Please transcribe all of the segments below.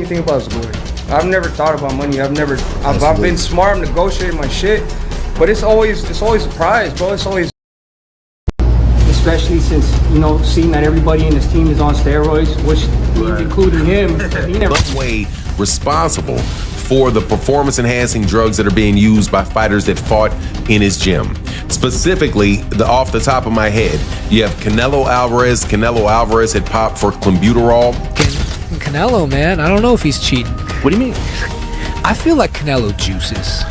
you think about is glory. I've never thought about money. I've been smart, I'm negotiating my shit, but it's always a prize, bro. It's always, especially since, you know, seeing that everybody in this team is on steroids, which including him, he never way responsible for the performance-enhancing drugs that are being used by fighters that fought in his gym. Specifically, off the top of my head, you have Canelo Alvarez. Canelo Alvarez had popped for clenbuterol. Canelo, man, I don't know if he's cheating. What do you mean? I feel like Canelo juices.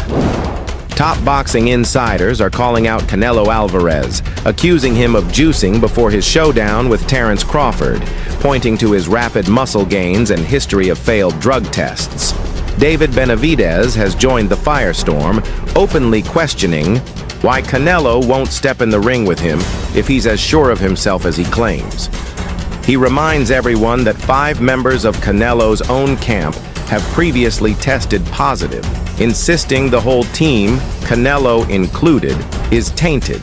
Top boxing insiders are calling out Canelo Alvarez, accusing him of juicing before his showdown with Terence Crawford, pointing to his rapid muscle gains and history of failed drug tests. David Benavidez has joined the firestorm, openly questioning why Canelo won't step in the ring with him if he's as sure of himself as he claims. He reminds everyone that 5 members of Canelo's own camp have previously tested positive, insisting the whole team, Canelo included, is tainted,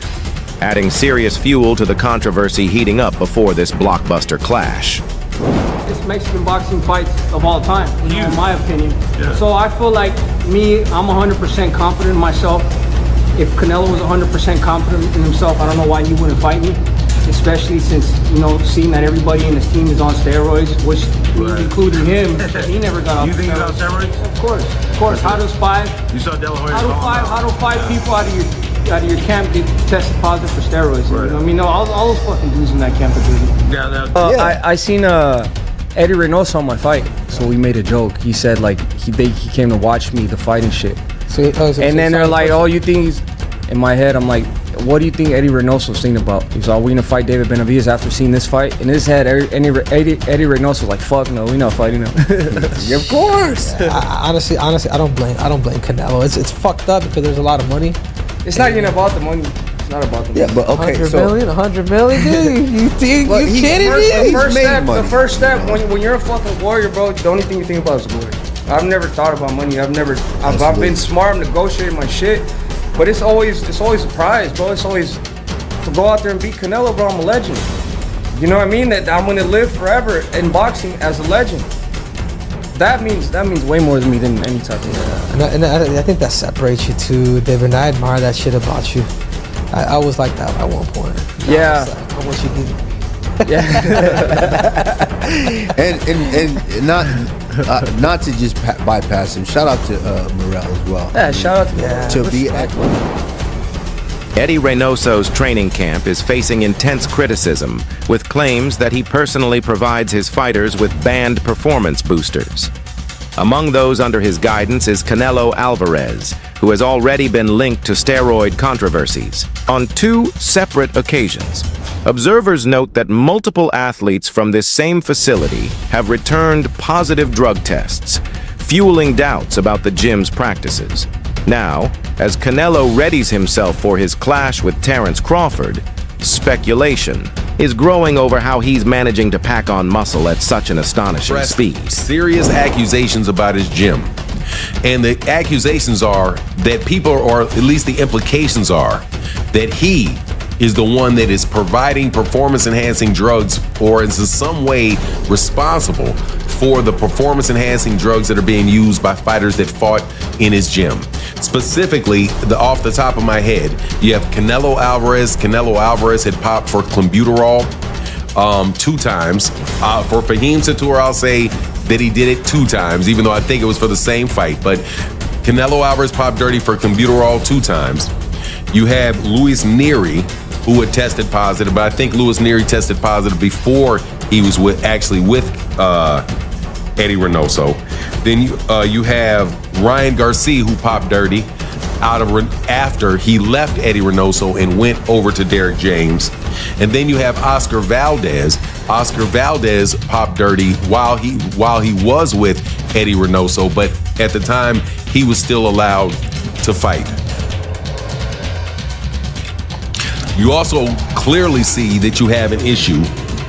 adding serious fuel to the controversy heating up before this blockbuster clash. It's Mexican boxing fights of all time, in my opinion. So I feel like I'm 100% confident in myself. If Canelo was 100% confident in himself, I don't know why he wouldn't fight me. Especially since, you know, seeing that everybody in this team is on steroids, which including him, he never got off. You think he's on steroids? Of course. How does 5? You saw De La Hoya. How do 5 people out of your camp get tested positive for steroids? You know what I mean? No, all those fucking dudes in that camp are good. I seen Eddie Reynoso on my fight, so we made a joke. He said like he came to watch me the fight and shit. And then they're like, "Oh, you think he's?" In my head, I'm like, "What do you think Eddie Reynoso's thinking about?" He's all, "We gonna fight David Benavidez after seeing this fight?" In his head, Eddie Reynoso's like, "Fuck no, we not fighting him." Yeah, of course. Honestly, I don't blame Canelo. It's fucked up because there's a lot of money. It's not even about the money. It's not about the money. Yeah, but okay, 100 million, dude. You kidding me? The first step when you're a fucking warrior, bro, the only thing you think about is glory. I've never thought about money. I've been smart, I'm negotiating my shit. But it's always a prize, bro. It's always to go out there and beat Canelo, bro. I'm a legend. You know what I mean? That I'm gonna live forever in boxing as a legend. That means way more to me than any type of. And I think that separates you too, David. And I admire that shit about you. I was like that at one point. I wish you did. Yeah. and not to just bypass him. Shout out to Morel as well. Yeah, shout out to be. Eddie Reynoso's training camp is facing intense criticism, with claims that he personally provides his fighters with banned performance boosters. Among those under his guidance is Canelo Alvarez, who has already been linked to steroid controversies on 2 separate occasions. Observers note that multiple athletes from this same facility have returned positive drug tests, fueling doubts about the gym's practices. Now, as Canelo readies himself for his clash with Terence Crawford, speculation is growing over how he's managing to pack on muscle at such an astonishing speed. Serious accusations about his gym. And the accusations are that people, or at least the implications are, that he is the one that is providing performance-enhancing drugs or is in some way responsible for the performance-enhancing drugs that are being used by fighters that fought in his gym. Specifically, off the top of my head, you have Canelo Alvarez. Canelo Alvarez had popped for clenbuterol 2 times. For Fahim Satur, I'll say that he did it 2 times, even though I think it was for the same fight. But Canelo Alvarez popped dirty for clenbuterol 2 times. You have Luis Nery, who had tested positive, but I think Luis Nery tested positive before he was with Eddie Reynoso. Then you have Ryan Garcia, who popped dirty after he left Eddie Reynoso and went over to Derek James. And then you have Oscar Valdez. Oscar Valdez popped dirty while he was with Eddie Reynoso, but at the time he was still allowed to fight. You also clearly see that you have an issue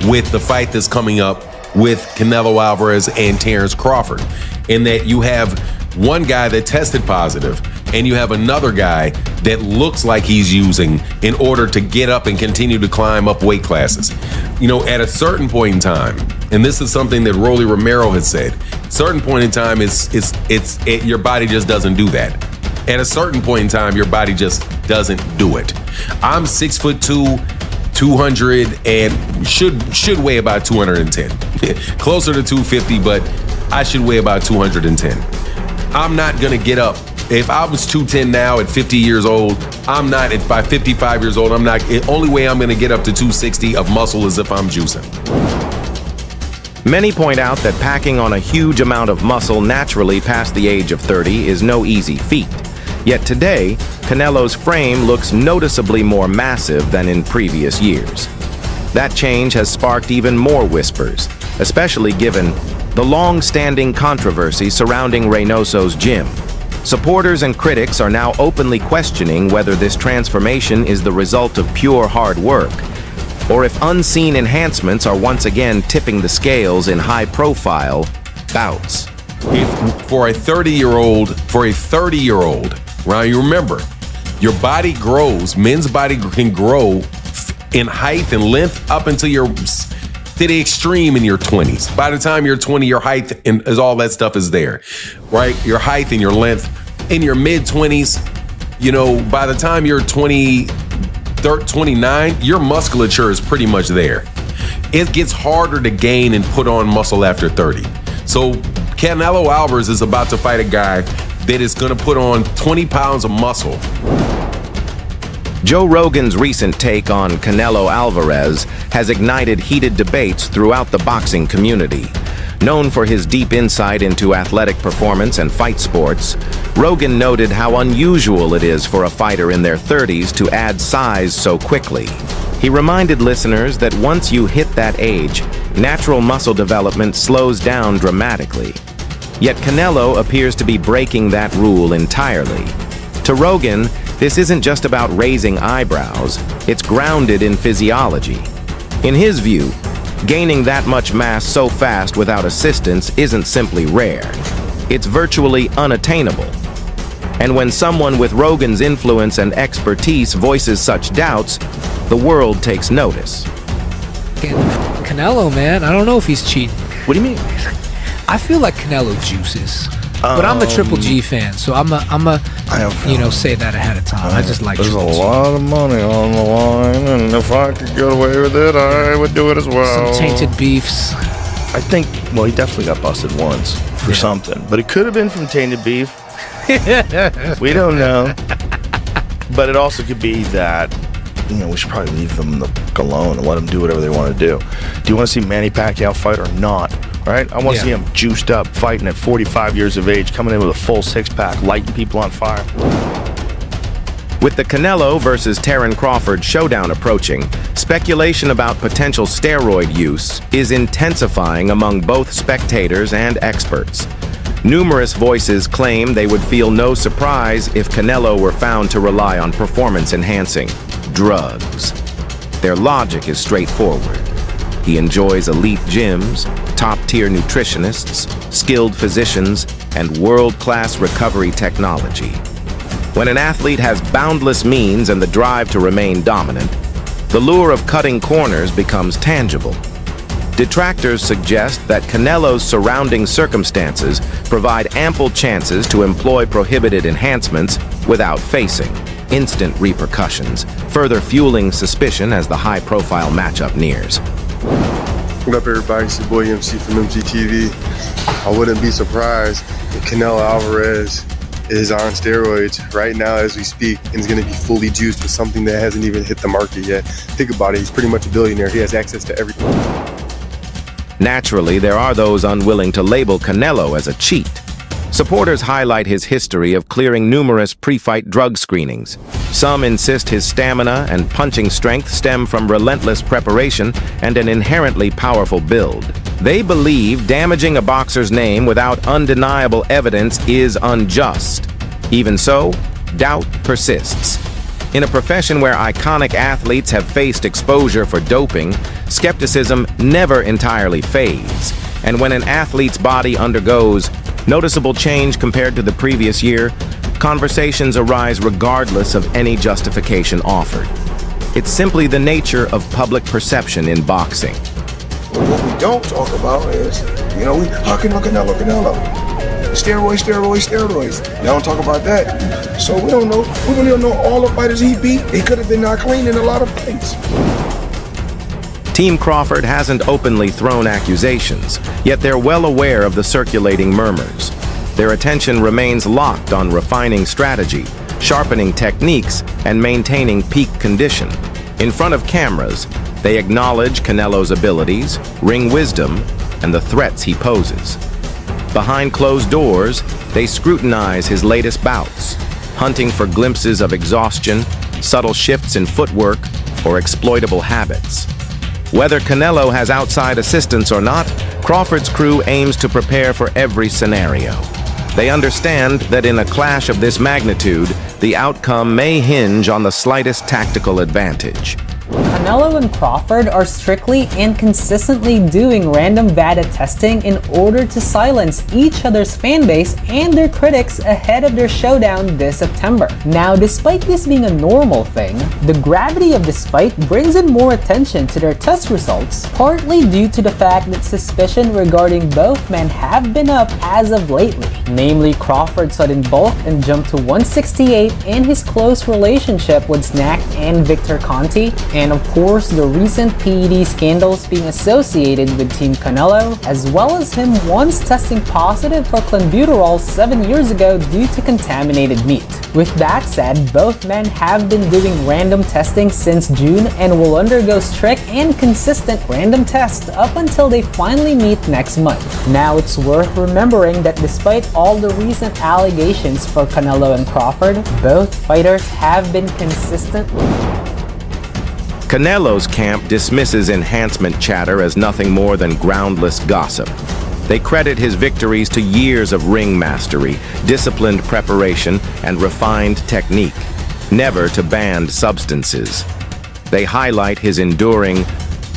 with the fight that's coming up with Canelo Alvarez and Terence Crawford, in that you have one guy that tested positive, and you have another guy that looks like he's using in order to get up and continue to climb up weight classes. You know, at a certain point in time, and this is something that Rolly Romero has said, certain point in time your body just doesn't do that. At a certain point in time, your body just doesn't do it. I'm 6'2", 200, and should weigh about 210. Closer to 250, but I should weigh about 210. I'm not gonna get up. If I was 210 now at 50 years old, I'm not. If by 55 years old, I'm not. The only way I'm gonna get up to 260 of muscle is if I'm juicing. Many point out that packing on a huge amount of muscle naturally past the age of 30 is no easy feat. Yet today, Canelo's frame looks noticeably more massive than in previous years. That change has sparked even more whispers, especially given the long-standing controversy surrounding Reynoso's gym. Supporters and critics are now openly questioning whether this transformation is the result of pure hard work, or if unseen enhancements are once again tipping the scales in high-profile bouts. For a 30-year-old, right? You remember, your body grows. Men's body can grow in height and length up until you're to the extreme in your 20s. By the time you're 20, your height and all that stuff is there, right? Your height and your length. In your mid-20s, you know, by the time you're 29, your musculature is pretty much there. It gets harder to gain and put on muscle after 30. So Canelo Alvarez is about to fight a guy that is going to put on 20 pounds of muscle. Joe Rogan's recent take on Canelo Alvarez has ignited heated debates throughout the boxing community. Known for his deep insight into athletic performance and fight sports, Rogan noted how unusual it is for a fighter in their 30s to add size so quickly. He reminded listeners that once you hit that age, natural muscle development slows down dramatically. Yet Canelo appears to be breaking that rule entirely. To Rogan, this isn't just about raising eyebrows, it's grounded in physiology. In his view, gaining that much mass so fast without assistance isn't simply rare. It's virtually unattainable. And when someone with Rogan's influence and expertise voices such doubts, the world takes notice. Canelo, man, I don't know if he's cheating. What do you mean? I feel like Canelo juices. But I'm a Triple G fan, so I'm a say that ahead of time. I just like There's Triple a G. lot of money on the line, and if I could get away with it, I would do it as well. Some tainted beefs. I think, well, he definitely got busted once for something, but it could have been from tainted beef. We don't know. But it also could be that, you know, we should probably leave them alone and let them do whatever they want to do. Do you want to see Manny Pacquiao fight or not? Right? I want to see him juiced up, fighting at 45 years of age, coming in with a full six-pack, lighting people on fire. With the Canelo versus Crawford showdown approaching, speculation about potential steroid use is intensifying among both spectators and experts. Numerous voices claim they would feel no surprise if Canelo were found to rely on performance-enhancing drugs. Their logic is straightforward. He enjoys elite gyms, top-tier nutritionists, skilled physicians, and world-class recovery technology. When an athlete has boundless means and the drive to remain dominant, the lure of cutting corners becomes tangible. Detractors suggest that Canelo's surrounding circumstances provide ample chances to employ prohibited enhancements without facing instant repercussions, further fueling suspicion as the high-profile matchup nears. What up, everybody? It's your boy MC from MCTV. I wouldn't be surprised if Canelo Alvarez is on steroids right now as we speak and is going to be fully juiced with something that hasn't even hit the market yet. Think about it. He's pretty much a billionaire. He has access to everything. Naturally, there are those unwilling to label Canelo as a cheat. Supporters highlight his history of clearing numerous pre-fight drug screenings. Some insist his stamina and punching strength stem from relentless preparation and an inherently powerful build. They believe damaging a boxer's name without undeniable evidence is unjust. Even so, doubt persists. In a profession where iconic athletes have faced exposure for doping, skepticism never entirely fades. And when an athlete's body undergoes noticeable change compared to the previous year, Conversations arise regardless of any justification offered. It's simply the nature of public perception in boxing. What we don't talk about is, we Canelo. Steroids. They don't talk about that. So we don't know. We really don't know all the fighters he beat. He could have been not clean in a lot of fights. Team Crawford hasn't openly thrown accusations, yet they're well aware of the circulating murmurs. Their attention remains locked on refining strategy, sharpening techniques, and maintaining peak condition. In front of cameras, they acknowledge Canelo's abilities, ring wisdom, and the threats he poses. Behind closed doors, they scrutinize his latest bouts, hunting for glimpses of exhaustion, subtle shifts in footwork, or exploitable habits. Whether Canelo has outside assistance or not, Crawford's crew aims to prepare for every scenario. They understand that in a clash of this magnitude, the outcome may hinge on the slightest tactical advantage. Canelo and Crawford are strictly and consistently doing random data testing in order to silence each other's fanbase and their critics ahead of their showdown this September. Now, despite this being a normal thing, the gravity of this fight brings in more attention to their test results, partly due to the fact that suspicion regarding both men have been up as of lately. Namely, Crawford's sudden bulk and jump to 168 and his close relationship with Snack and Victor Conti, and of course the recent PED scandals being associated with Team Canelo, as well as him once testing positive for clenbuterol 7 years ago due to contaminated meat. With that said, both men have been doing random testing since June and will undergo strict and consistent random tests up until they finally meet next month. Now, it's worth remembering that despite all the recent allegations for Canelo and Crawford, both fighters have been consistent. Canelo's camp dismisses enhancement chatter as nothing more than groundless gossip. They credit his victories to years of ring mastery, disciplined preparation, and refined technique, never to banned substances. They highlight his enduring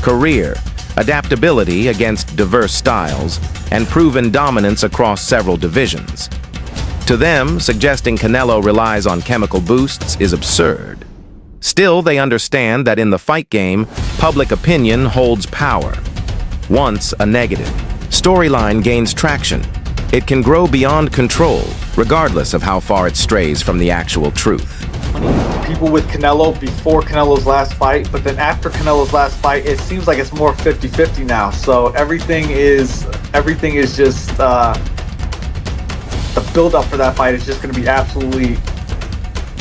career, adaptability against diverse styles, and proven dominance across several divisions. To them, suggesting Canelo relies on chemical boosts is absurd. Still, they understand that in the fight game, public opinion holds power. Once a negative storyline gains traction, it can grow beyond control, regardless of how far it strays from the actual truth. People with Canelo before Canelo's last fight, but then after Canelo's last fight, it seems like it's more 50-50 now. So everything is just the build-up for that fight is just going to be absolutely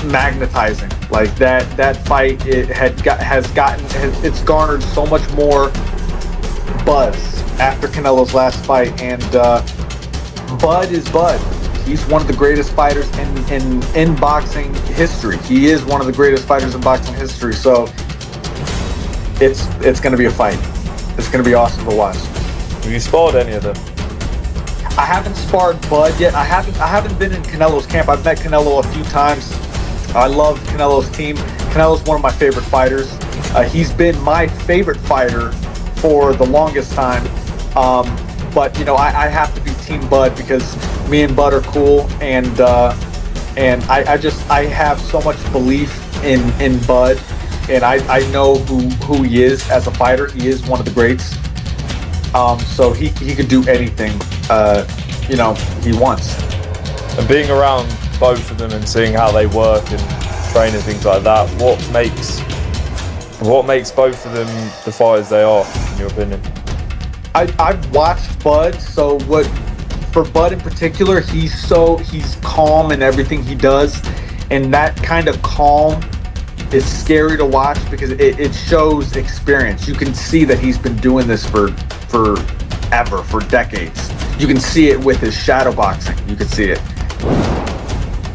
magnetizing. Like that fight, it's garnered so much more buzz after Canelo's last fight, and Bud is Bud. He's one of the greatest fighters in boxing history. He is one of the greatest fighters in boxing history. So it's going to be a fight. It's going to be awesome to watch. Have you sparred any of them? I haven't sparred Bud yet. I haven't been in Canelo's camp. I've met Canelo a few times. I love Canelo's team. Canelo's one of my favorite fighters. He's been my favorite fighter for the longest time. But I have to be Team Bud because me and Bud are cool, and I have so much belief in Bud, and I know who he is as a fighter. He is one of the greats. So he could do anything he wants. And being around both of them and seeing how they work and train and things like that, what makes both of them the fighters they are, in your opinion? I've watched Bud, so for Bud in particular, he's calm in everything he does, and that kind of calm is scary to watch because it shows experience. You can see that he's been doing this for decades. You can see it with his shadow boxing. You can see it.